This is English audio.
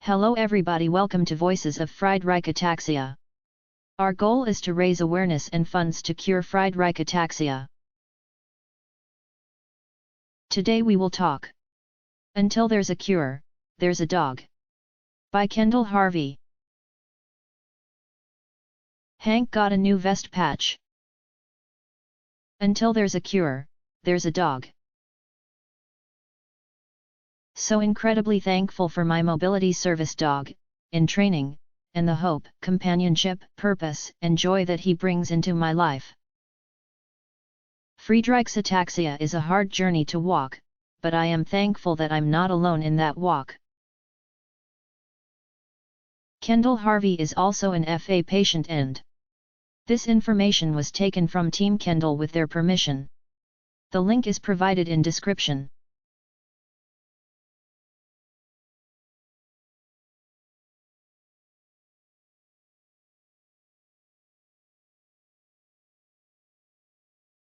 Hello everybody, welcome to Voices of Friedreich Ataxia. Our goal is to raise awareness and funds to cure Friedreich Ataxia. Today we will talk Until There's a Cure, There's a Dog by Kendall Harvey. Hank got a new vest patch. Until there's a cure, there's a dog. So incredibly thankful for my mobility service dog, in training, and the hope, companionship, purpose, and joy that he brings into my life. Friedreich's ataxia is a hard journey to walk, but I am thankful that I'm not alone in that walk. Kendall Harvey is also an FA patient and this information was taken from Team Kendall with their permission. The link is provided in description.